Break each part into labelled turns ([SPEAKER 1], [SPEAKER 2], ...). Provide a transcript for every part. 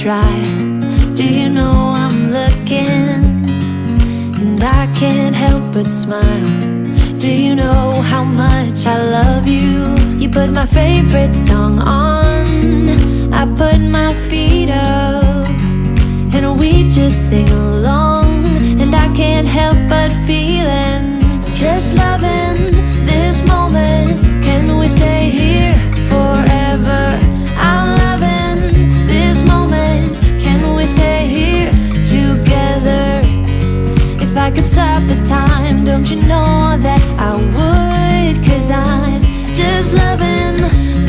[SPEAKER 1] try. Do you know I'm looking, and I can't help but smile? Do you know how much I love you? You put my favorite song on, I put my feet up, and we just sing along. And I can't help but feeling, just loving this moment. Can we stay here forever? I'm loving this moment. Can we stay here together? If I could stop the time, don't you know that I would? 'Cause I'm just loving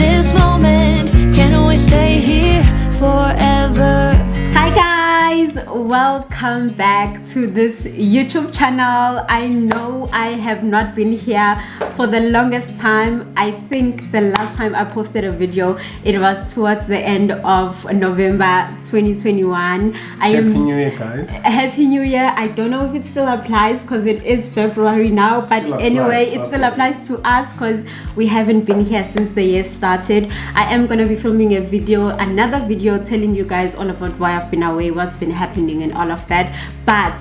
[SPEAKER 1] this moment. Can we stay here forever?
[SPEAKER 2] Hi guys, welcome back to this YouTube channel. I know I have not been here for the longest time. I think the last time I posted a video, it was towards the end of November 2021.
[SPEAKER 3] Happy New Year, guys.
[SPEAKER 2] Happy New Year. I don't know if it still applies because it is February now, but anyway, it still applies to us because we haven't been here since the year started. I am going to be filming a video, another video telling you guys all about why I've been away, what's been happening and all of that. But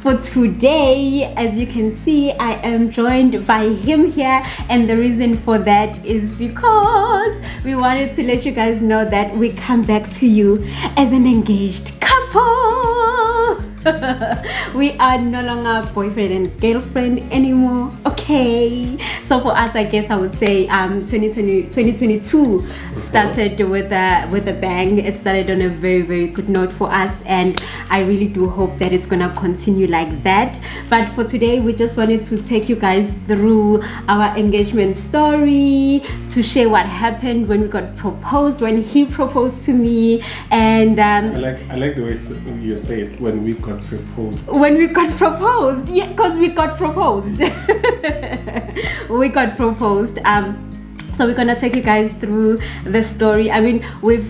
[SPEAKER 2] for today, as you can see, I am joined by him here, and the reason for that is because we wanted to let you guys know that we come back to you as an engaged couple. We are no longer boyfriend and girlfriend anymore, okay? So for us, I guess I would say 2022 started with a bang. It started on a very, very good note for us, and I really do hope that it's gonna continue like that. But for today, we just wanted to take you guys through our engagement story, to share what happened when we got proposed, when he proposed to me, and
[SPEAKER 3] I like the way you say it, when we got proposed.
[SPEAKER 2] When we got proposed, yeah, because we got proposed. We got proposed. So we're gonna take you guys through the story. I mean,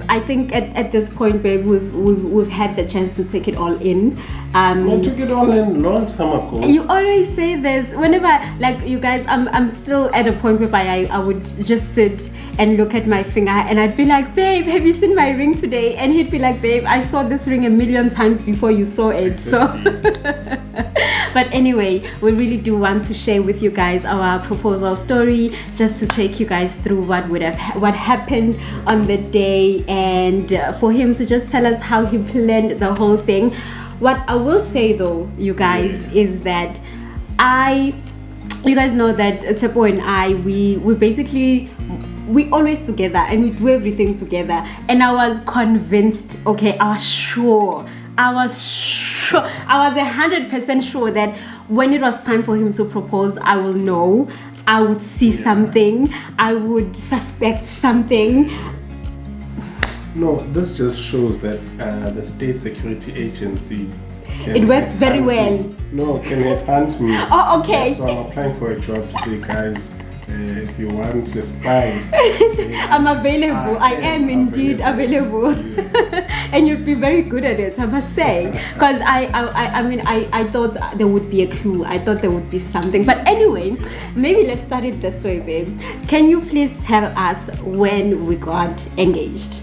[SPEAKER 2] I think at this point, babe, we've had the chance to take it all in.
[SPEAKER 3] I took it all in long time ago.
[SPEAKER 2] You always say this whenever, like, you guys, I'm still at a point where I would just sit and look at my finger, and I'd be like, babe, have you seen my ring today? And he'd be like, babe, I saw this ring a million times before you saw it.
[SPEAKER 3] Exactly.
[SPEAKER 2] So but anyway, we really do want to share with you guys our proposal story, just to take you guys through what happened on the day, and for him to just tell us how he planned the whole thing. What I will say though, you guys, is that you guys know that Tepo and I, we always together, and we do everything together. And I was convinced, okay, I was 100% sure that when it was time for him to propose, I will know, I would see something, I would suspect something.
[SPEAKER 3] No, this just shows that the state security agency
[SPEAKER 2] it works very well.
[SPEAKER 3] No, can hunt me.
[SPEAKER 2] Oh, okay.
[SPEAKER 3] So I'm applying for a job to say, guys, if you want a spy,
[SPEAKER 2] I'm available. I am indeed available.
[SPEAKER 3] Yes.
[SPEAKER 2] And you'd be very good at it, I must say, because I thought there would be a clue. I thought there would be something. But anyway, maybe let's start it this way, babe. Can you please tell us when we got engaged?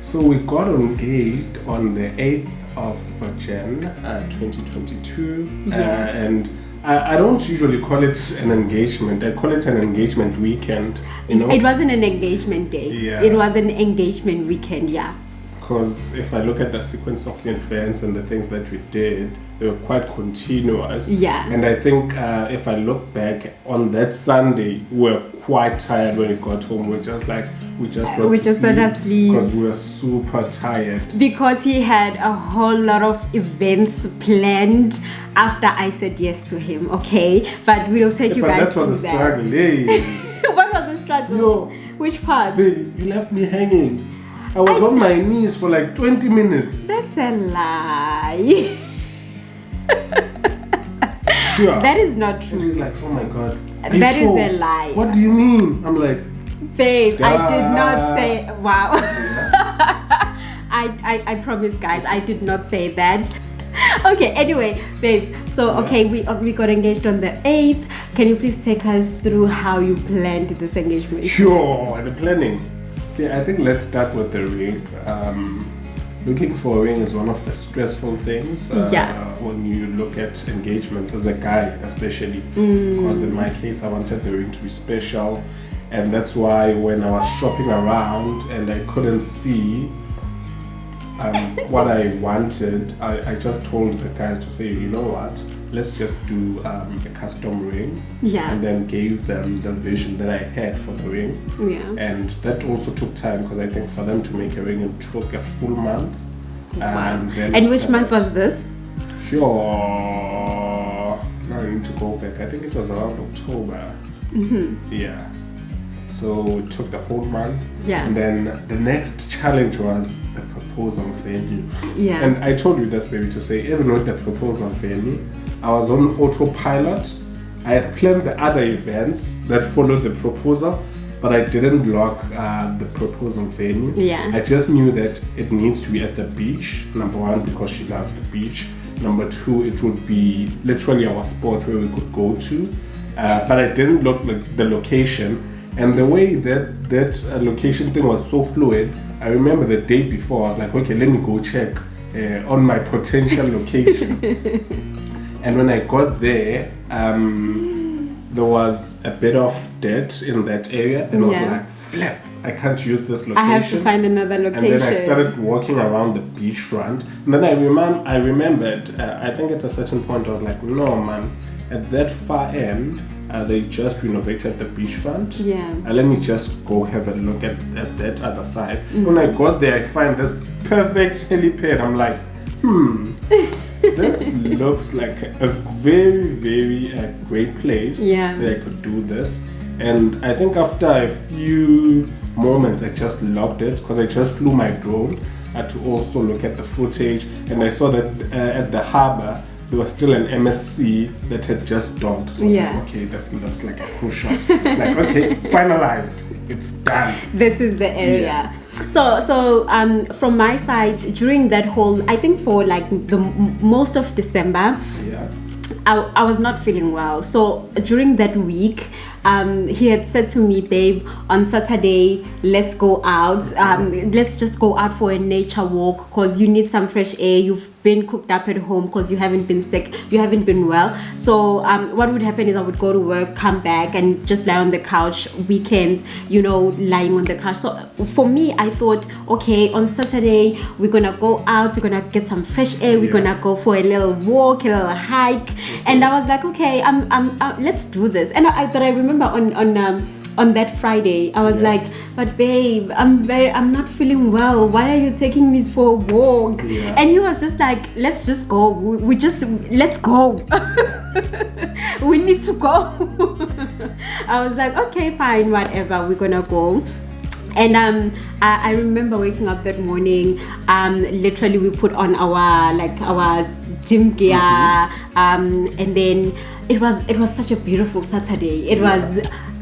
[SPEAKER 3] So we got engaged on the 8th of Jan 2022, and I don't usually call it an engagement. I call it an engagement weekend. You know?
[SPEAKER 2] It wasn't an engagement day.
[SPEAKER 3] Yeah.
[SPEAKER 2] It was an engagement weekend, yeah.
[SPEAKER 3] Because if I look at the sequence of events and the things that we did, they were quite continuous.
[SPEAKER 2] Yeah.
[SPEAKER 3] And I think if I look back on that Sunday, we were quite tired when we got home. We just went to sleep because we were super tired. Because
[SPEAKER 2] he had a whole lot of events planned after I said yes to him. Okay, but we'll take you guys through that.
[SPEAKER 3] That was a struggle, eh?
[SPEAKER 2] What was the struggle?
[SPEAKER 3] Yo,
[SPEAKER 2] which part?
[SPEAKER 3] Baby, you left me hanging. I was on my knees for like 20 minutes.
[SPEAKER 2] That's a lie.
[SPEAKER 3] Sure.
[SPEAKER 2] That is not true.
[SPEAKER 3] And she's like, oh my God.
[SPEAKER 2] That is a lie.
[SPEAKER 3] What do you mean? I'm like,
[SPEAKER 2] babe,
[SPEAKER 3] duh.
[SPEAKER 2] I did not say, wow. I promise, guys, I did not say that. Okay, anyway, babe, so okay, we got engaged on the 8th. Can you please take us through how you planned this engagement?
[SPEAKER 3] Sure, the planning. Okay, I think let's start with the ring. looking for a ring is one of the stressful things when you look at engagements as a guy, especially. Because in my case, I wanted the ring to be special, and that's why when I was shopping around and I couldn't see what I wanted, I just told the guys to say, you know what, let's just do a custom ring, and then gave them the vision that I had for the ring. And that also took time, because I think for them to make a ring, it took a full month.
[SPEAKER 2] And which month was this?
[SPEAKER 3] Sure, now I need to go back. I think it was around October. Yeah, so it took the whole month. And then the next challenge was the proposal venue. And I told you this, maybe, to say, even with the proposal venue, I was on autopilot. I had planned the other events that followed the proposal, but I didn't lock the proposal venue. I just knew that it needs to be at the beach, number one, because she loves the beach. Number two, it would be literally our spot where we could go to. But I didn't look like the location. And the way that location thing was so fluid, I remember the day before, I was like, okay, let me go check on my potential location. And when I got there, there was a bit of dirt in that area, and I was like, flip, I can't use this location.
[SPEAKER 2] I have to find another location.
[SPEAKER 3] And then I started walking around the beachfront. And then I remembered, I think at a certain point I was like, no man, at that far end, they just renovated the beachfront. Let me just go have a look at that other side. When I got there, I find this perfect helipad. I'm like, this looks like a very, very great place that I could do this. And I think after a few moments, I just logged it, because I just flew my drone to also look at the footage. And I saw that at the harbor, there was still an MSC that had just docked. So I was like, okay, this looks like a cool shot. Like, okay, finalized. It's done.
[SPEAKER 2] This is the area. So from my side, during that whole, I think for like the most of December, I was not feeling well. So during that week, he had said to me, babe, on Saturday, let's go out. Let's just go out for a nature walk, because you need some fresh air. You've been cooped up at home because you haven't been sick, you haven't been well. So what would happen is I would go to work, come back, and just lie on the couch weekends, you know, lying on the couch. So for me, I thought, okay, on Saturday we're gonna go out, we're gonna get some fresh air, we're gonna go for a little walk, a little hike. And I was like, okay, let's do this. And but I remember on that Friday, I was like, but babe, I'm not feeling well. Why are you taking me for a walk? And he was just like, let's just go. Let's go. We need to go. I was like, okay, fine, whatever, we're gonna go. And I remember waking up that morning. Literally, we put on our gym gear, and then it was such a beautiful Saturday. It was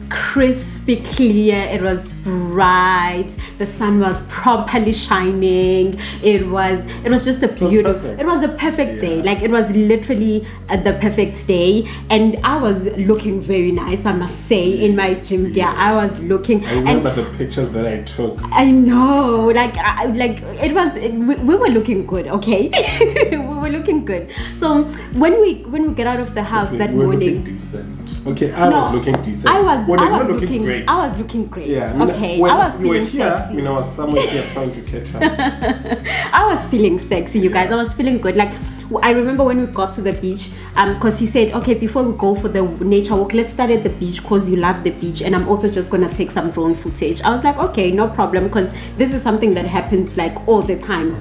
[SPEAKER 2] crispy clear, it was bright, the sun was properly shining. It was just a beautiful, it was a perfect day. Like, it was literally the perfect day, and I was looking very nice, I must say, in my gym gear. I was looking,
[SPEAKER 3] I remember the pictures that I took.
[SPEAKER 2] I know, we were looking good, okay? We were looking good. So when we get out of the house that morning,
[SPEAKER 3] okay, I was looking decent.
[SPEAKER 2] I was looking
[SPEAKER 3] great.
[SPEAKER 2] I was looking great. Okay,
[SPEAKER 3] when
[SPEAKER 2] I was
[SPEAKER 3] you were
[SPEAKER 2] feeling
[SPEAKER 3] here,
[SPEAKER 2] sexy.
[SPEAKER 3] you know, I was somewhere here trying to catch up.
[SPEAKER 2] I was feeling sexy, you guys. I was feeling good. Like, I remember when we got to the beach, because he said, okay, before we go for the nature walk, let's start at the beach, because you love the beach, and I'm also just gonna take some drone footage. I was like, okay, no problem, because this is something that happens like all the time.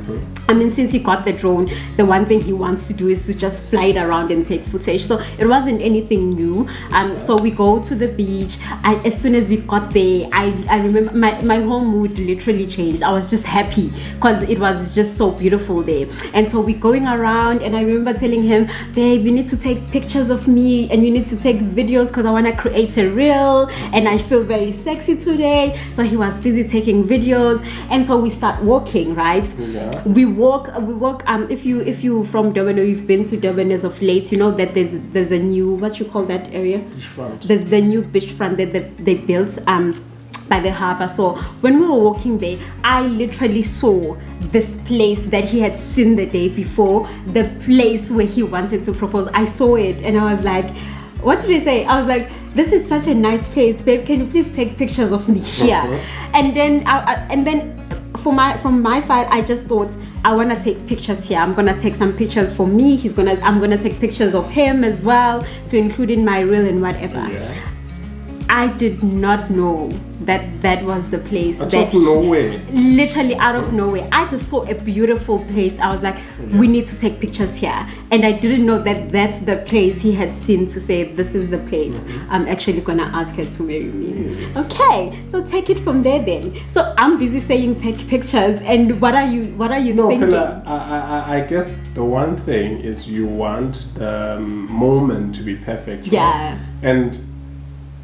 [SPEAKER 2] I mean, since he got the drone, the one thing he wants to do is to just fly it around and take footage. So it wasn't anything new. So we go to the beach. As soon as we got there, I remember my whole mood literally changed. I was just happy because it was just so beautiful there. And so we're going around, and I remember telling him, babe, you need to take pictures of me, and you need to take videos, because I want to create a reel, and I feel very sexy today. So he was busy taking videos, and so we start walking, right? We walk. If you from Durban, or you've been to Durban as of late, you know that there's a new, what you call that area?
[SPEAKER 3] Beachfront.
[SPEAKER 2] There's the new beachfront that they built by the harbor. So when we were walking there, I literally saw this place that he had seen the day before, the place where he wanted to propose. I saw it and I was like, what did he say? I was like, this is such a nice place, babe. Can you please take pictures of me here? And then from my side, I just thought, I want to take pictures here. I'm gonna take some pictures for me. I'm gonna take pictures of him as well to include in my reel and whatever. Yeah. I did not know that was the place.
[SPEAKER 3] Out of nowhere.
[SPEAKER 2] Literally out of nowhere. I just saw a beautiful place. I was like, we need to take pictures here. And I didn't know that that's the place he had seen to say, this is the place. I'm actually gonna ask her to marry me. Okay, so take it from there then. So I'm busy saying take pictures, and what are you thinking?
[SPEAKER 3] Pilla, I guess the one thing is you want the moment to be perfect.
[SPEAKER 2] Yeah.
[SPEAKER 3] Right? And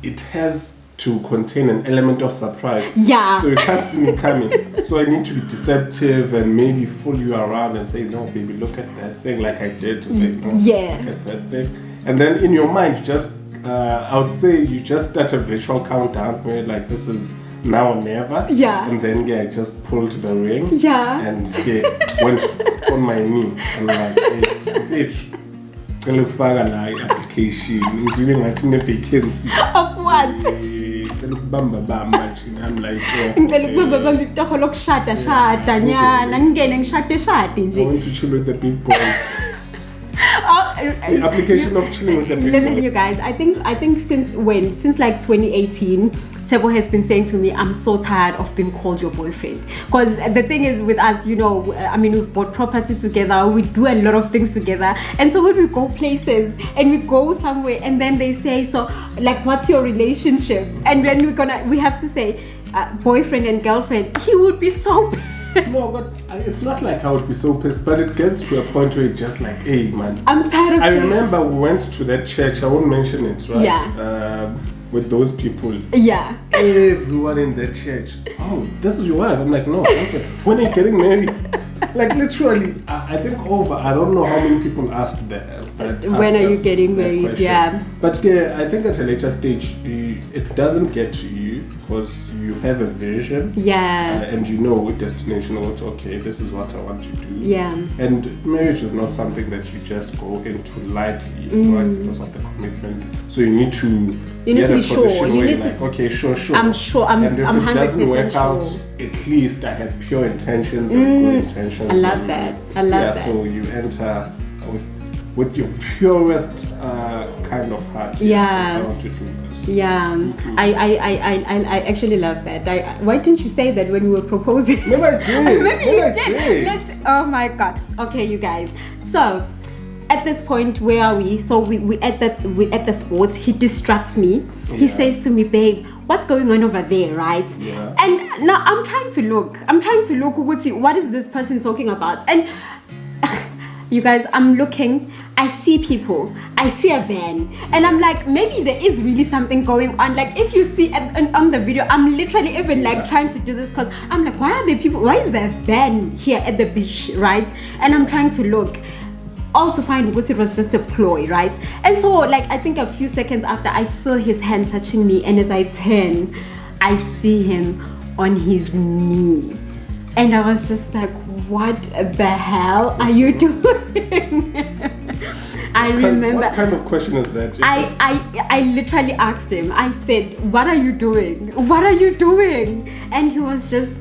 [SPEAKER 3] it has to contain an element of surprise.
[SPEAKER 2] Yeah.
[SPEAKER 3] So you can't see me coming. So I need to be deceptive and maybe fool you around and say, no, baby, look at that thing, like I did to say, no, look at that thing. And then in your mind, just, I would say you just start a virtual countdown where like this is now or never.
[SPEAKER 2] Yeah.
[SPEAKER 3] And then I just pulled the ring.
[SPEAKER 2] Yeah.
[SPEAKER 3] And went on my knee. And like, hey, ngilokufaka la application ngizwe ngathi ne vacancy
[SPEAKER 2] of what?
[SPEAKER 3] ngicela ukubamba nje. I'm like,
[SPEAKER 2] ngicela ukubamba ibitoho lokushada nyana ngingene ngishade nje.
[SPEAKER 3] I want to chill with the big boys. The application of chilling with the big boys.
[SPEAKER 2] Listen, you guys, I think since like 2018, Sebo has been saying to me, I'm so tired of being called your boyfriend. Because the thing is with us, you know, I mean, we've bought property together, we do a lot of things together. And so when we go places and we go somewhere and then they say, so like, what's your relationship? And then we have to say boyfriend and girlfriend. He would be so pissed.
[SPEAKER 3] No, but it's not like I would be so pissed, but it gets to a point where it's just like, hey man,
[SPEAKER 2] I'm tired of
[SPEAKER 3] I
[SPEAKER 2] this.
[SPEAKER 3] remember we went to that church, I won't mention it, right?
[SPEAKER 2] Yeah.
[SPEAKER 3] With those people.
[SPEAKER 2] Yeah.
[SPEAKER 3] Everyone in the church. Oh, this is your wife. I'm like, no. When are you getting married? Like literally, I think I don't know how many people asked that.
[SPEAKER 2] When are you getting married? Yeah.
[SPEAKER 3] But yeah, I think at a later stage, it doesn't get to you because you have a vision.
[SPEAKER 2] Yeah.
[SPEAKER 3] And you know a destination. What, okay, this is what I want to do.
[SPEAKER 2] Yeah.
[SPEAKER 3] And marriage is not something that you just go into lightly, right? Because of the commitment. So you need to.
[SPEAKER 2] You need to be sure. You need to.
[SPEAKER 3] Like, okay, sure.
[SPEAKER 2] I'm sure. I'm 100% sure.
[SPEAKER 3] And if it doesn't work out, at least I had pure intentions and good intentions.
[SPEAKER 2] I love that. I love that.
[SPEAKER 3] So you enter with your purest kind of heart.
[SPEAKER 2] Yeah.
[SPEAKER 3] I want to do this.
[SPEAKER 2] Yeah.
[SPEAKER 3] Mm-hmm.
[SPEAKER 2] I actually love that. Why didn't you say that when we were proposing?
[SPEAKER 3] Maybe I did.
[SPEAKER 2] Maybe you did. Oh my God. Okay, you guys. So. At this point, where are we? So we at the sports. He distracts me. Yeah. He says to me, "Babe, what's going on over there, right?"
[SPEAKER 3] Yeah.
[SPEAKER 2] And now I'm trying to look. What is this person talking about? And you guys, I'm looking. I see people. I see a van, and I'm like, maybe there is really something going on. Like if you see on the video, I'm literally even like trying to do this because I'm like, why are there people? Why is there a van here at the beach, right? And I'm trying to look. All to find what it was just a ploy, right? And so like I think a few seconds after I feel his hand touching me, and as I turn I see him on his knee, and I was just like, what the hell are you doing? I remember.
[SPEAKER 3] What kind of question is that?
[SPEAKER 2] I literally asked him. I said, what are you doing? What are you doing? And he was just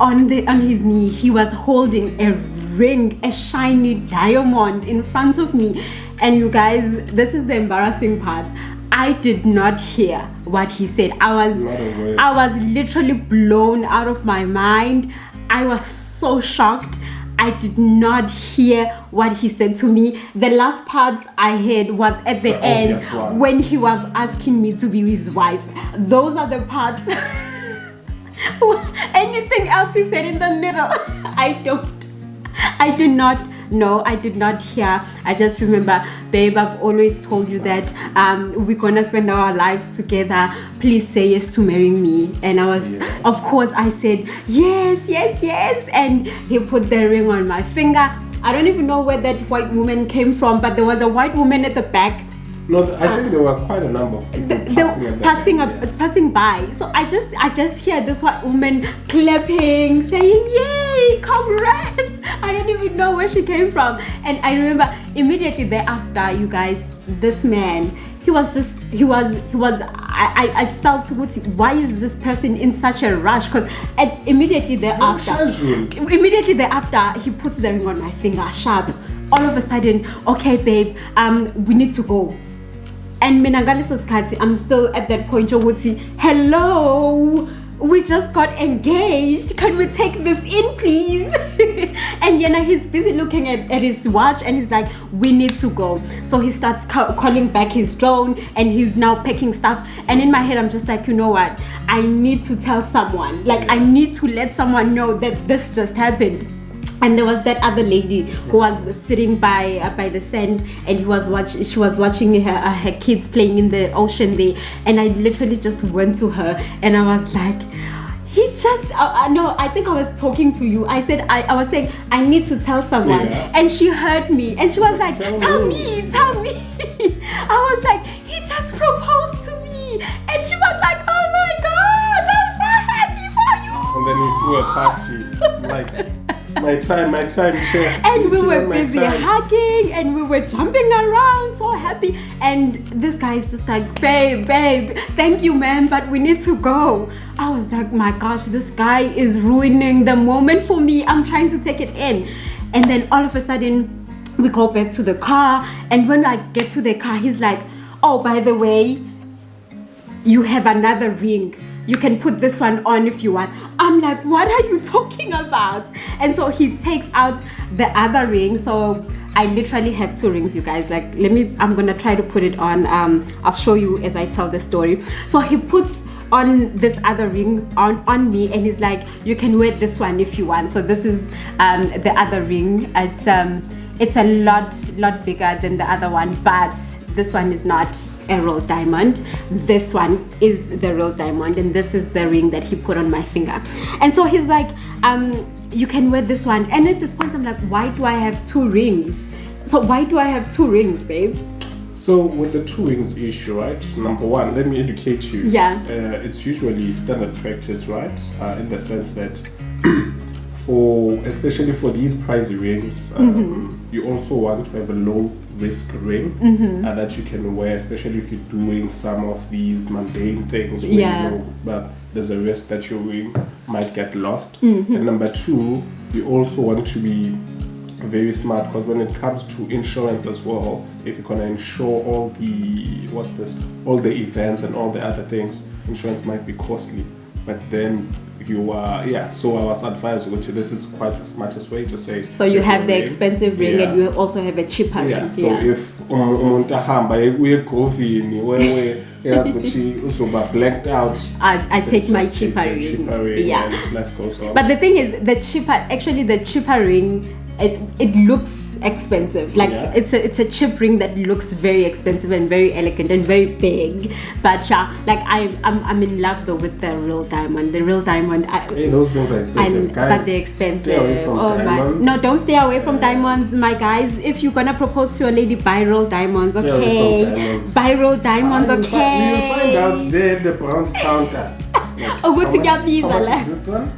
[SPEAKER 2] on his knee. He was holding a ring, a shiny diamond in front of me. And you guys, this is the embarrassing part. I did not hear what he said. I was literally blown out of my mind. I was so shocked. I did not hear what he said to me. The last parts I heard was at the end when he was asking me to be his wife. Those are the parts. Anything else he said in the middle, I do not know. I did not hear. I just remember, babe, I've always told you that we're gonna spend our lives together. Please say yes to marrying me. And I was, of course, I said yes. And he put the ring on my finger. I don't even know where that white woman came from, but there was a white woman at the back.
[SPEAKER 3] No, I think there were quite a number of people
[SPEAKER 2] passing by. So I just hear this one woman clapping, saying, "Yay, congrats!" I don't even know where she came from. And I remember immediately thereafter, you guys, this man, I felt, why is this person in such a rush? Because immediately thereafter, he puts the ring on my finger, sharp. All of a sudden, okay, babe, we need to go. And I'm still at that point, hello, we just got engaged. Can we take this in, please? And he's busy looking at his watch, and he's like, we need to go. So he starts calling back his drone, and he's now packing stuff. And in my head, I'm just like, you know what? I need to tell someone. Like, I need to let someone know that this just happened. And there was that other lady who was sitting by the sand, and she was watching her kids playing in the ocean there. And I literally just went to her, and I was like, I think I was talking to you. I said, I was saying, I need to tell someone. Yeah. And she heard me, and she was like, tell me. I was like, he just proposed to me. And she was like, oh my gosh, I'm so happy for you.
[SPEAKER 3] And then we do a party, like, my time, sure.
[SPEAKER 2] And we were busy hugging, and we were jumping around, so happy. And this guy is just like, babe, thank you, man, but we need to go. I was like, my gosh, this guy is ruining the moment for me. I'm trying to take it in. And then all of a sudden, we go back to the car. And when I get to the car, he's like, oh, by the way, you have another ring. You can put this one on if you want. I'm like, what are you talking about? And so he takes out the other ring. So I literally have 2 rings, you guys. Like, I'm gonna try to put it on. I'll show you as I tell the story. So he puts on this other ring on me, and he's like, you can wear this one if you want. So this is the other ring. It's a lot bigger than the other one, but this one is not a real diamond. This one is the real diamond, and this is the ring that he put on my finger. And so he's like, you can wear this one. And at this point, I'm like, why do I have 2 rings? So why do I have 2 rings, babe?
[SPEAKER 3] So with the 2 rings issue, right? Number one, let me educate you.
[SPEAKER 2] Yeah.
[SPEAKER 3] It's usually standard practice, right? In the sense that especially for these pricey rings, you also want to have a low risk ring that you can wear, especially if you're doing some of these mundane things where you know but there's a risk that your ring might get lost. And number 2, you also want to be very smart, because when it comes to insurance as well, if you're gonna insure all the events and all the other things, insurance might be costly. But then so I was advised, which this is quite the smartest way to say. So you have the expensive ring, and you also have a cheaper ring. So if blacked out, I take my cheaper ring. And life goes on. But the thing is, the cheaper ring, it looks expensive. Like it's a cheap ring that looks very expensive and very elegant and very big. But I'm in love though with the real diamond. The real diamond. Those things are expensive, guys. But they're expensive. Stay away from diamonds. No, don't stay away from diamonds, my guys. If you're gonna propose to a lady, buy real diamonds, okay? Buy real diamonds, okay? You'll find out there at the bronze counter. How much is this one?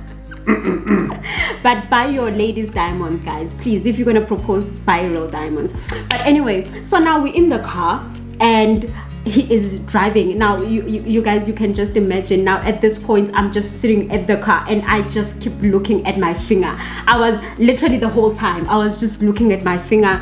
[SPEAKER 2] But buy your ladies diamonds, guys, please. If you're gonna propose, buy real diamonds. But anyway, so now we're in the car, and he is driving. Now you guys, you can just imagine. Now at this point, I'm just sitting at the car, and I just keep looking at my finger. I was literally the whole time, I was just looking at my finger.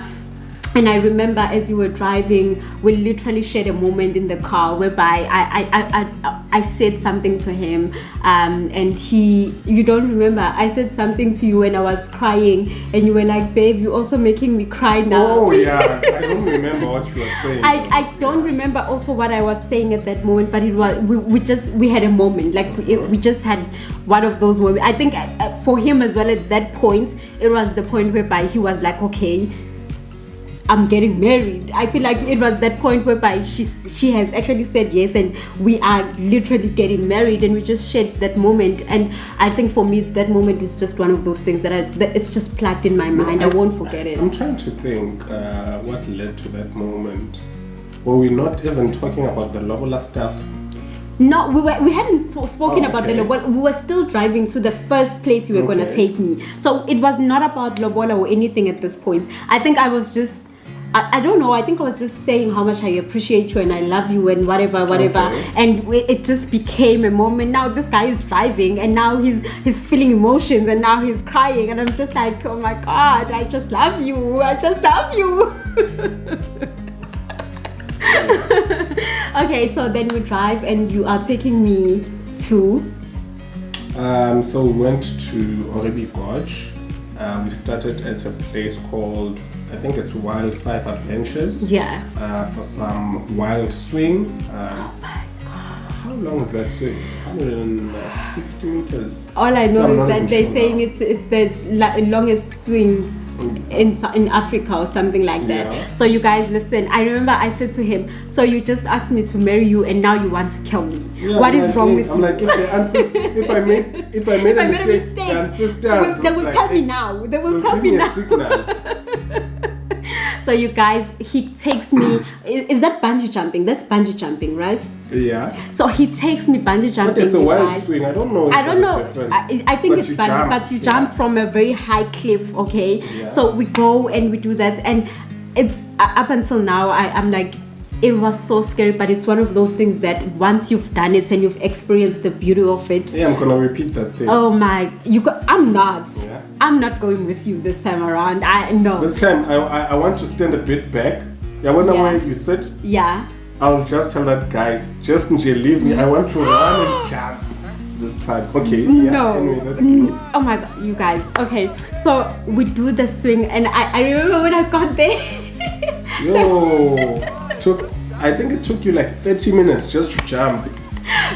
[SPEAKER 2] And I remember as you were driving, we literally shared a moment in the car whereby I said something to him, and you don't remember, I said something to you when I was crying, and you were like, babe, you're also making me cry now.
[SPEAKER 3] Oh yeah, I don't remember what you were saying.
[SPEAKER 2] I don't remember also what I was saying at that moment, but it was, we had a moment, like we just had one of those moments. I think for him as well at that point, it was the point whereby he was like, okay, I'm getting married. I feel like it was that point whereby she has actually said yes, and we are literally getting married, and we just shared that moment. And I think for me, that moment is just one of those things that it's just plugged in my mind. I won't forget it.
[SPEAKER 3] I'm trying to think what led to that moment. were we not even talking about the lobola stuff?
[SPEAKER 2] No, we hadn't spoken about the
[SPEAKER 3] okay.
[SPEAKER 2] lobola. We were still driving to the first place you were going to take me. So it was not about lobola or anything at this point. I think I was just, I don't know, I think I was just saying how much I appreciate you and I love you and whatever.
[SPEAKER 3] Okay.
[SPEAKER 2] And it just became a moment. Now this guy is driving and now he's feeling emotions and now he's crying. And I'm just like, oh my God, I just love you. I just love you. Okay, so then we drive and you are taking me to?
[SPEAKER 3] So we went to Orebi Gorge. We started at a place called, I think it's Wild 5 Adventures.
[SPEAKER 2] Yeah.
[SPEAKER 3] For some wild swing.
[SPEAKER 2] Oh my God.
[SPEAKER 3] How long is that swing? 160 meters.
[SPEAKER 2] All I know
[SPEAKER 3] I'm
[SPEAKER 2] is
[SPEAKER 3] not
[SPEAKER 2] that
[SPEAKER 3] even
[SPEAKER 2] they're
[SPEAKER 3] sure
[SPEAKER 2] saying
[SPEAKER 3] now.
[SPEAKER 2] it's the longest swing in Africa or something like that.
[SPEAKER 3] Yeah.
[SPEAKER 2] So you guys listen, I remember I said to him, so you just asked me to marry you and now you want to kill me.
[SPEAKER 3] Yeah,
[SPEAKER 2] What
[SPEAKER 3] I'm
[SPEAKER 2] is
[SPEAKER 3] like,
[SPEAKER 2] wrong
[SPEAKER 3] hey,
[SPEAKER 2] with
[SPEAKER 3] I'm
[SPEAKER 2] you?
[SPEAKER 3] like, if I made a mistake, the ancestors
[SPEAKER 2] they will
[SPEAKER 3] like,
[SPEAKER 2] tell me
[SPEAKER 3] hey,
[SPEAKER 2] now. They will
[SPEAKER 3] they'll
[SPEAKER 2] tell
[SPEAKER 3] give
[SPEAKER 2] me
[SPEAKER 3] me
[SPEAKER 2] now.
[SPEAKER 3] a signal.
[SPEAKER 2] So you guys, he takes me. Is that bungee jumping? That's bungee jumping, right?
[SPEAKER 3] Yeah.
[SPEAKER 2] So he takes me bungee jumping.
[SPEAKER 3] But it's a
[SPEAKER 2] you
[SPEAKER 3] wild
[SPEAKER 2] guys.
[SPEAKER 3] swing. I don't know. If
[SPEAKER 2] I don't
[SPEAKER 3] there's a
[SPEAKER 2] know.
[SPEAKER 3] difference.
[SPEAKER 2] I think
[SPEAKER 3] But
[SPEAKER 2] it's
[SPEAKER 3] you
[SPEAKER 2] bungee,
[SPEAKER 3] jump.
[SPEAKER 2] but you
[SPEAKER 3] Yeah.
[SPEAKER 2] jump from a very high cliff. Okay.
[SPEAKER 3] Yeah.
[SPEAKER 2] So we go and we do that, and it's up until now. I'm like, it was so scary, but it's one of those things that once you've done it and you've experienced the beauty of it.
[SPEAKER 3] Yeah, I'm gonna repeat that thing.
[SPEAKER 2] Oh my! I'm not.
[SPEAKER 3] Yeah.
[SPEAKER 2] I'm not going with you this time around. I know.
[SPEAKER 3] This time, I want to stand a bit back. Yeah, when
[SPEAKER 2] Yeah.
[SPEAKER 3] where you sit,
[SPEAKER 2] Yeah.
[SPEAKER 3] I'll just tell that guy, just leave me. I want to run and jump this time. Okay. Yeah,
[SPEAKER 2] No.
[SPEAKER 3] Anyway, that's good.
[SPEAKER 2] Oh my God, you guys. Okay, so we do the swing, and I remember when I got there.
[SPEAKER 3] Yo, I think it took you like 30 minutes just to jump.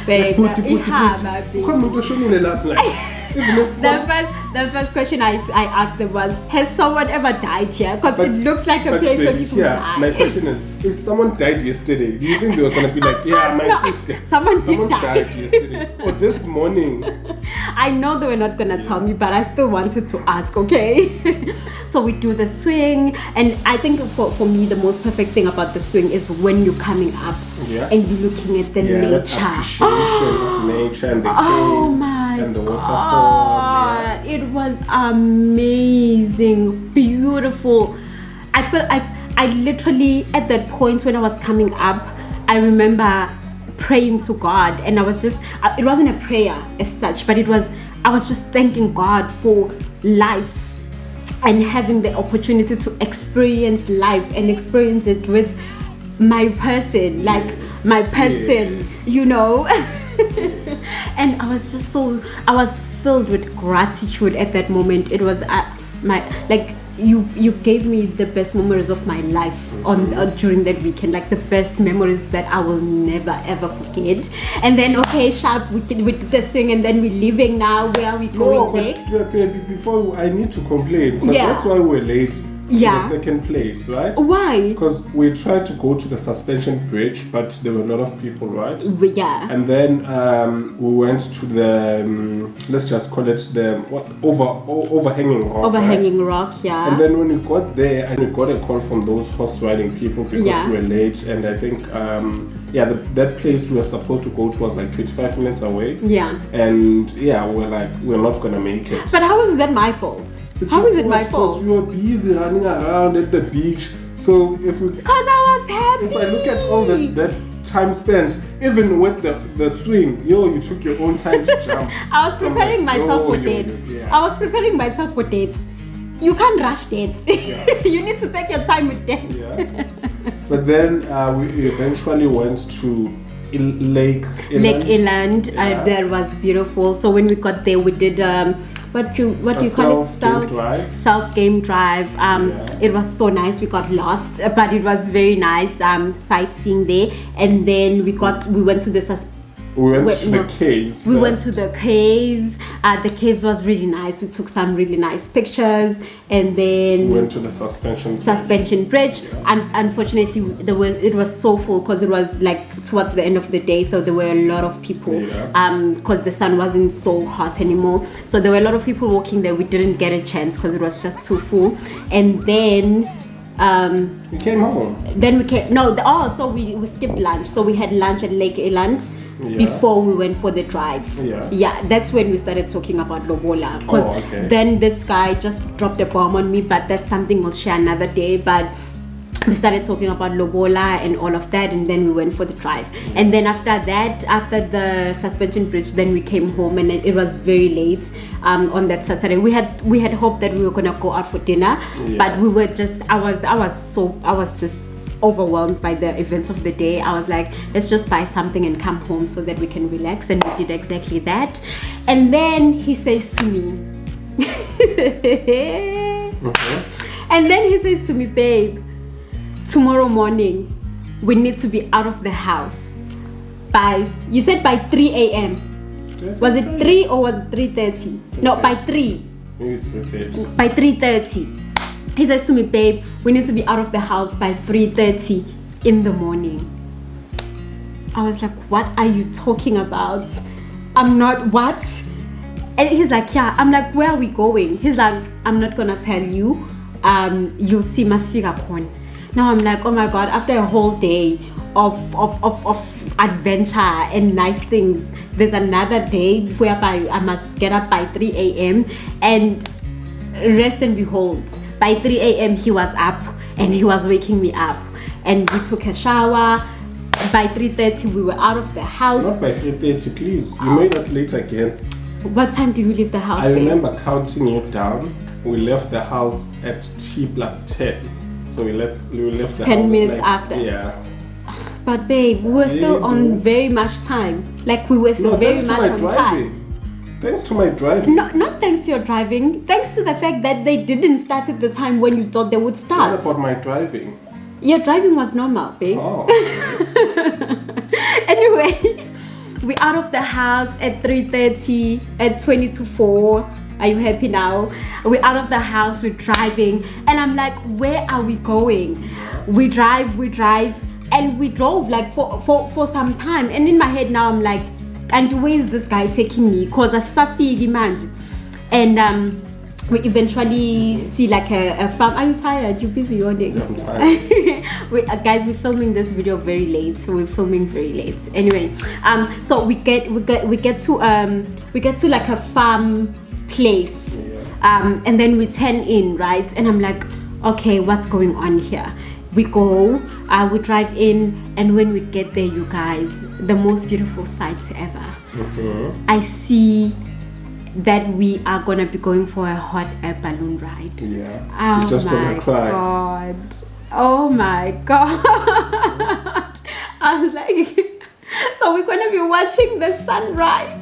[SPEAKER 2] Babe,
[SPEAKER 3] Puti.
[SPEAKER 2] baby.
[SPEAKER 3] Ukhona umuntu oshonile lapha, like, even if
[SPEAKER 2] The first question I asked them was, has someone ever died here? Because
[SPEAKER 3] But-
[SPEAKER 2] it looks like a
[SPEAKER 3] but
[SPEAKER 2] place where
[SPEAKER 3] baby,
[SPEAKER 2] people
[SPEAKER 3] here,
[SPEAKER 2] die.
[SPEAKER 3] my question is, if someone died yesterday, do you think they were gonna be like, yeah, my
[SPEAKER 2] No,
[SPEAKER 3] sister,
[SPEAKER 2] someone did die.
[SPEAKER 3] died yesterday, or this morning?
[SPEAKER 2] I know they were not gonna tell me, but I still wanted to ask, okay? So we do the swing, and I think for me the most perfect thing about the swing is when you're coming up
[SPEAKER 3] Yeah.
[SPEAKER 2] and you're looking at the
[SPEAKER 3] Yeah, that
[SPEAKER 2] nature.
[SPEAKER 3] appreciation of nature and the caves
[SPEAKER 2] Oh my
[SPEAKER 3] and the waterfall.
[SPEAKER 2] God. It was amazing, beautiful. I literally, at that point when I was coming up, I remember praying to God, and I was just, it wasn't a prayer as such, but I was just thanking God for life and having the opportunity to experience life and experience it with my person, like my person, you know. And I was just I was filled with gratitude at that moment. It was you gave me the best memories of my life during that weekend, like the best memories that I will never ever forget. And then okay, sharp, we did the thing, and then we're leaving now. Where are we going next?
[SPEAKER 3] But baby, before I need to complain, because
[SPEAKER 2] Yeah.
[SPEAKER 3] that's why we're late to
[SPEAKER 2] Yeah.
[SPEAKER 3] the second place, right?
[SPEAKER 2] Why?
[SPEAKER 3] Because we tried to go to the suspension bridge, but there were a lot of people, right?
[SPEAKER 2] Yeah.
[SPEAKER 3] And then we went to the let's just call it the overhanging rock.
[SPEAKER 2] Overhanging
[SPEAKER 3] right?
[SPEAKER 2] rock, yeah.
[SPEAKER 3] And then when we got there, and we got a call from those horse riding people because
[SPEAKER 2] Yeah.
[SPEAKER 3] we were late, and I think that place we were supposed to go to was like 25 minutes away.
[SPEAKER 2] Yeah.
[SPEAKER 3] And yeah, we're not gonna make it.
[SPEAKER 2] But how is that my fault?
[SPEAKER 3] It's
[SPEAKER 2] How
[SPEAKER 3] your
[SPEAKER 2] is it my
[SPEAKER 3] because
[SPEAKER 2] fault?
[SPEAKER 3] you were busy running around at the beach. So if
[SPEAKER 2] Because I was happy.
[SPEAKER 3] I look at all that time spent, even with the swing, you took your own time to jump.
[SPEAKER 2] I was
[SPEAKER 3] So I'm
[SPEAKER 2] preparing
[SPEAKER 3] like,
[SPEAKER 2] myself for
[SPEAKER 3] yo,
[SPEAKER 2] death.
[SPEAKER 3] yeah.
[SPEAKER 2] I was preparing myself for death. You can't rush death.
[SPEAKER 3] Yeah.
[SPEAKER 2] You need to take your time with death.
[SPEAKER 3] Yeah. But then we eventually went to Lake Eland.
[SPEAKER 2] Lake Eland,
[SPEAKER 3] Yeah.
[SPEAKER 2] that was beautiful. So when we got there, we did what you call it,
[SPEAKER 3] South Drive.
[SPEAKER 2] South Game Drive.
[SPEAKER 3] Yeah.
[SPEAKER 2] It was so nice. We got lost, but it was very nice sightseeing there. And then we went to the
[SPEAKER 3] We went
[SPEAKER 2] Wait,
[SPEAKER 3] to
[SPEAKER 2] no.
[SPEAKER 3] the caves.
[SPEAKER 2] We went
[SPEAKER 3] first.
[SPEAKER 2] to the caves. The caves was really nice. We took some really nice pictures, and then
[SPEAKER 3] We went to the
[SPEAKER 2] suspension bridge. And unfortunately, it was so full because it was like towards the end of the day, so there were a lot of people.
[SPEAKER 3] Yeah.
[SPEAKER 2] Because the sun wasn't so hot anymore, so there were a lot of people walking there. We didn't get a chance because it was just too full. And then
[SPEAKER 3] You came home.
[SPEAKER 2] Then we came. No, so we skipped lunch. So we had lunch at Lake Eland before we went for the drive. Yeah, that's when we started talking about Lobola. Because then this guy just dropped a bomb on me, but that's something we'll share another day. But we started talking about Lobola and all of that, and then we went for the drive. And then after that, after the suspension bridge, then we came home, and it was very late on that Saturday. We had hoped that we were gonna go out for dinner, but we were just I was just overwhelmed by the events of the day. I was like, let's just buy something and come home so that we can relax, and we did exactly that. And then he says to me, and then he says to me, babe, tomorrow morning we need to be out of the house by, you said by 3 a.m. Was it 3 or was it 3:30? No, by 3. By 3:30. He says to me, babe, we need to be out of the house by 3:30 in the morning. I was like, what are you talking about? I'm not, what? And he's like, yeah. I'm like, where are we going? He's like, I'm not gonna tell you. You'll see Masfika Kwan. Now I'm like, oh my god, after a whole day of adventure and nice things, there's another day whereby I must get up by 3 a.m. and rest and behold, by 3 a.m. he was up and he was waking me up, and we took a shower. By 3:30 we were out of the house.
[SPEAKER 3] Not by 3:30, please. You made us late again.
[SPEAKER 2] What time did you leave the house?
[SPEAKER 3] I remember counting you down. We left the house at T+10. So we left the
[SPEAKER 2] 10
[SPEAKER 3] house
[SPEAKER 2] minutes
[SPEAKER 3] like,
[SPEAKER 2] after.
[SPEAKER 3] Yeah.
[SPEAKER 2] But babe, we were still on very much time. Like we were still very much on time.
[SPEAKER 3] Thanks to my driving.
[SPEAKER 2] No, not thanks to your driving. Thanks to the fact that they didn't start at the time when you thought they would start.
[SPEAKER 3] What about my driving?
[SPEAKER 2] Your driving was normal, babe.
[SPEAKER 3] Oh.
[SPEAKER 2] Anyway, we're out of the house at 3:30, at 20 to 4. Are you happy now? We're out of the house, we're driving, and I'm like, where are we going? We drive, and we drove like for some time. And in my head now, I'm like, and where is this guy taking me? Cause a Safi manje. And we eventually see like a farm. Are you tired? You busy yawning?
[SPEAKER 3] Yeah, I'm tired.
[SPEAKER 2] Guys, we're filming this video very late, so we're filming very late. Anyway, so we get to like a farm place, and then we turn in, right? And I'm like, okay, what's going on here? We go, we drive in, and when we get there, you guys, the most beautiful sight ever. I see that we are gonna be going for a hot air balloon ride.
[SPEAKER 3] Yeah. You just wanna cry.
[SPEAKER 2] God. Oh my god. I was like, so we're gonna be watching the sunrise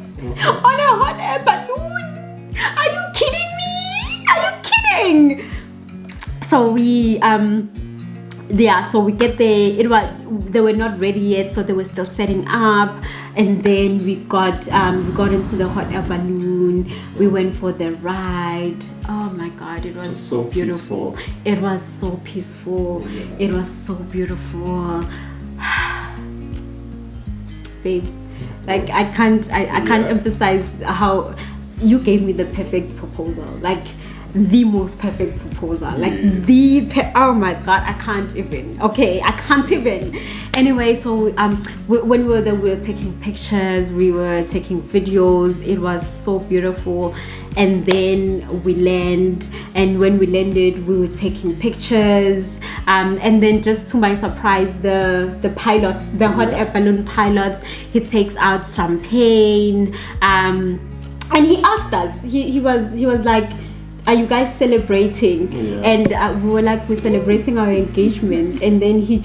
[SPEAKER 2] on a hot air balloon. Are you kidding me? Are you kidding? So we so we get there. They were not ready yet, so they were still setting up. And then we got into the hot air balloon. We went for the ride. Oh my god, it was so beautiful. It was so peaceful. It was so beautiful. Babe, like I can't emphasize how you gave me the perfect proposal. Like the most perfect proposal, like oh my god, I can't even. Anyway, so when we were there, we were taking pictures, we were taking videos. It was so beautiful. And then we land, and when we landed, we were taking pictures, and then just to my surprise, the pilots, the hot air balloon pilots, he takes out champagne, and he asked us, he was like, are you guys celebrating? And we were like, we're celebrating our engagement. And then he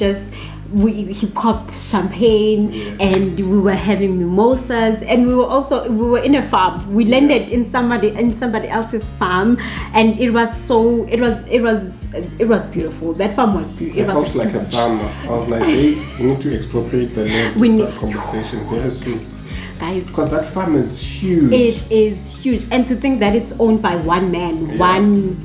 [SPEAKER 2] popped champagne, and we were having mimosas, and we were in a farm. We landed in somebody else's farm, and it was beautiful. That farm was beautiful.
[SPEAKER 3] It felt like a farmer. I was like, hey, we need to expropriate the land. We need compensation very soon.
[SPEAKER 2] Guys,
[SPEAKER 3] because that farm is huge.
[SPEAKER 2] It is huge, and to think that it's owned by one man, one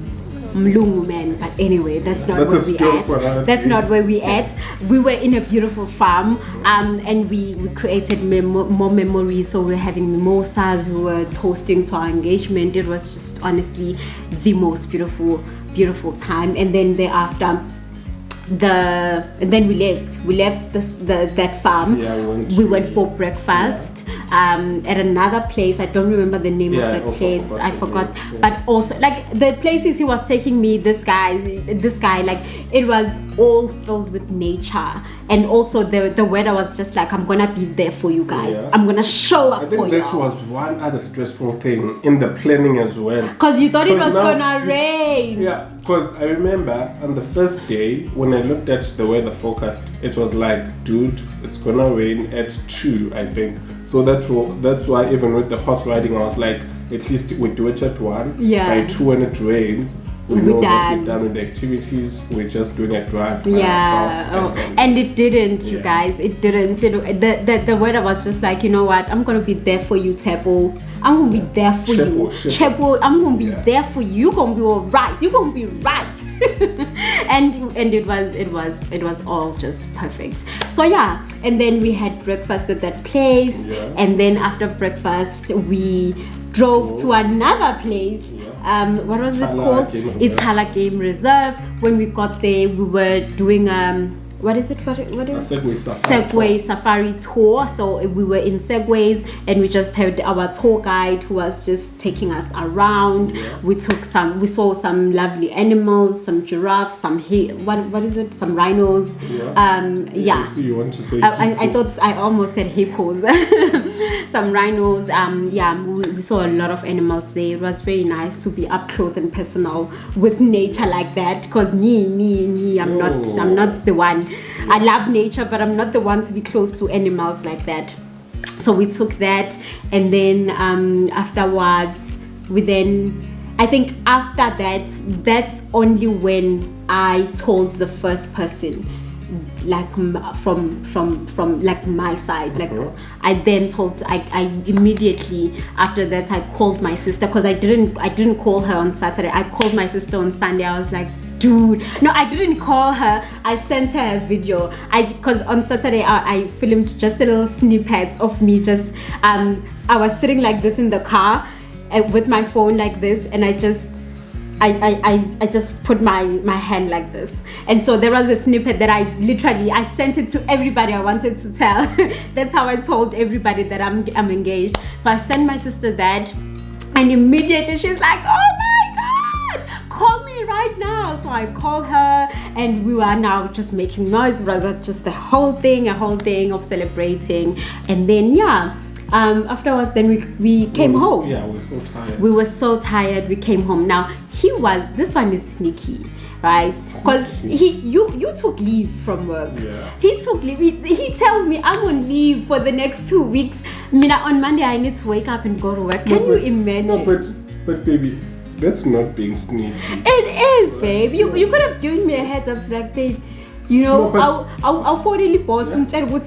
[SPEAKER 2] Mlungu man. But anyway, that's not where we at. That's not where we at. We were in a beautiful farm, and we created more memories. So we were having mimosas, we were toasting to our engagement. It was just honestly the most beautiful time. And then thereafter, and then we left that farm. We went for breakfast at another place. I don't remember the name of that place. I forgot. But also, like, the places he was taking me, this guy, like, it was all filled with nature, and also the weather was just like, I'm gonna be there for you guys. I'm gonna show up for you. I think
[SPEAKER 3] that was one other stressful thing in the planning as well,
[SPEAKER 2] because you thought it was gonna rain.
[SPEAKER 3] Yeah, because I remember on the first day when I looked at the weather forecast, it was like, dude, it's gonna rain at 2, I think. So that's why even with the horse riding, I was like, at least we do it at 1. By 2, when it rains, we know that we're done with the activities. We're just doing a drive by ourselves.
[SPEAKER 2] And it didn't, you guys. It didn't. The weather was just like, you know what? I'm gonna be there for you, Tebo. I'm gonna be there for you, Chepo. I'm gonna be there for you. You're gonna be alright. You're gonna be right. and it was all just perfect. So yeah, and then we had breakfast at that place, and then after breakfast we drove to another place. What was it called? It's Hala Game Reserve. When we got there, we were doing what is it? What is Segway Safari tour. So we were in Segways, and we just had our tour guide who was just taking us around. We saw some lovely animals, some giraffes, some what is it? Some rhinos.
[SPEAKER 3] So you want to say
[SPEAKER 2] I thought I almost said hippos. Some rhinos. We saw a lot of animals there. It was very nice to be up close and personal with nature like that. Because me, I'm not the one. I love nature, but I'm not the one to be close to animals like that. So we took that, and then afterwards, I think after that, that's only when I told the first person, like from like my side, like I then told, I immediately after that I called my sister, because I didn't call her on Saturday. I called my sister on Sunday. I was like, dude, no, I didn't call her. I sent her a video. Because on Saturday I filmed just a little snippet of me just I was sitting like this in the car with my phone like this, and I just put my hand like this, and so there was a snippet that I sent it to everybody I wanted to tell. That's how I told everybody that I'm engaged. So I sent my sister that, and immediately she's like, oh my god, call me right now. So I called her, and we were now just making noise. It was just a whole thing of celebrating, and then afterwards, then we came home.
[SPEAKER 3] Yeah, we were so tired.
[SPEAKER 2] We were so tired. We came home. Now this one is sneaky, right? Because you took leave from work. Yeah. He took leave. He tells me I'm on leave for the next 2 weeks. On Monday I need to wake up and go to work. Can you imagine?
[SPEAKER 3] No, but baby, that's not being sneaky.
[SPEAKER 2] It is, babe. You could have given me a heads up to like, babe, you know, I'll forwardly post some chat. Are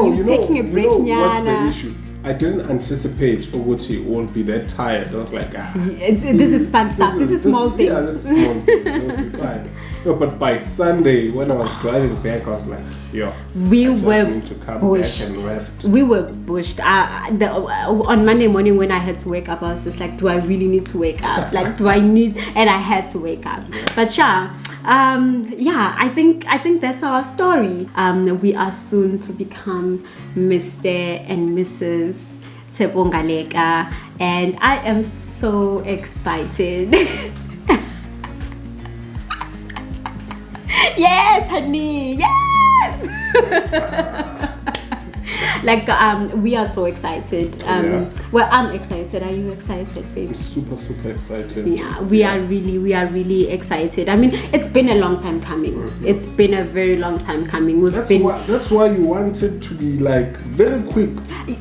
[SPEAKER 2] you taking a break?
[SPEAKER 3] What's the issue? I didn't anticipate Oguti won't be that tired. I was like,
[SPEAKER 2] this is fun stuff. This is small things.
[SPEAKER 3] Yeah, this is small things. It'll be fine. No, but by Sunday, when I was driving back, I was like,
[SPEAKER 2] we were
[SPEAKER 3] need to come back and rest.
[SPEAKER 2] We were bushed. On Monday morning when I had to wake up, I was just like, do I really need to wake up? Like, do I need? And I had to wake up. Yeah. But I think that's our story. We are soon to become Mr. and Mrs. Tebongaleka, and I am so excited. Yes, honey, yes. Like we are so excited. Well, I'm excited. Are you excited, babe?
[SPEAKER 3] I'm super excited.
[SPEAKER 2] Yeah, we are really excited. I mean, it's been a long time coming. Mm-hmm. It's been a very long time coming.
[SPEAKER 3] That's why you wanted to be like very quick,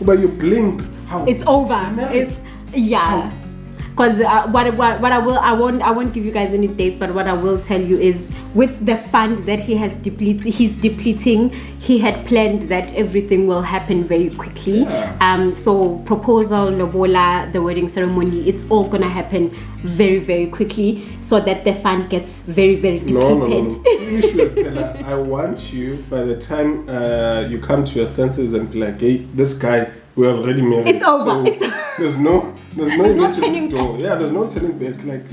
[SPEAKER 3] but you blink. How?
[SPEAKER 2] It's over. Because I won't give you guys any dates, but what I will tell you is, with the fund that he's depleting, he had planned that everything will happen very quickly. Yeah. So proposal, lobola, the wedding ceremony, it's all gonna happen very, very quickly, so that the fund gets very, very depleted.
[SPEAKER 3] No. The issue is, Bella, I want you, by the time you come to your senses and be like, hey, this guy, we're already married.
[SPEAKER 2] It's over.
[SPEAKER 3] So there's no turning back. Yeah, there's no turning back. Like,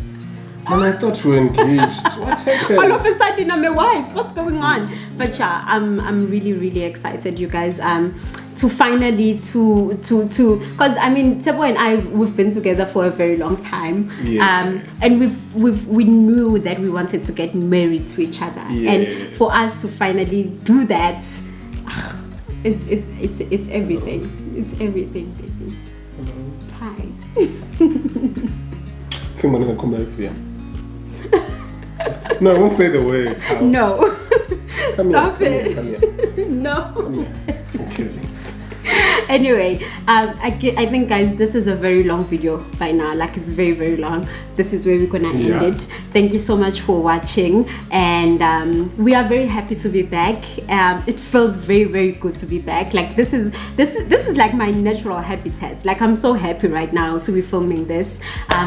[SPEAKER 3] And I thought we were engaged. What happened?
[SPEAKER 2] All of a sudden I'm a wife. What's going on? But yeah, I'm really excited, you guys, to finally because I mean Tebo and I, we've been together for a very long time.
[SPEAKER 3] Yes.
[SPEAKER 2] And we knew that we wanted to get married to each other.
[SPEAKER 3] Yes.
[SPEAKER 2] And for us to finally do that, it's everything. It's everything, baby. Hi.
[SPEAKER 3] Someone come back here. No, I won't say the words. How?
[SPEAKER 2] No. Stop
[SPEAKER 3] Come
[SPEAKER 2] it.
[SPEAKER 3] here.
[SPEAKER 2] No.
[SPEAKER 3] Come here. Okay.
[SPEAKER 2] Anyway, I think, guys, this is a very long video by now. Like, it's very long. This is where we're gonna end it. Thank you so much for watching, and we are very happy to be back. It feels very good to be back. Like, this is like my natural habitat. Like, I'm so happy right now to be filming this.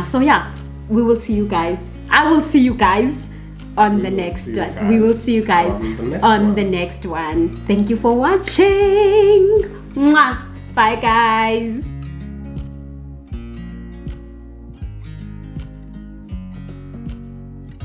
[SPEAKER 2] So yeah, we will see you guys. I will see you guys on the next one. We will see you guys on the next one. Thank you for watching. Mwah. Bye, guys.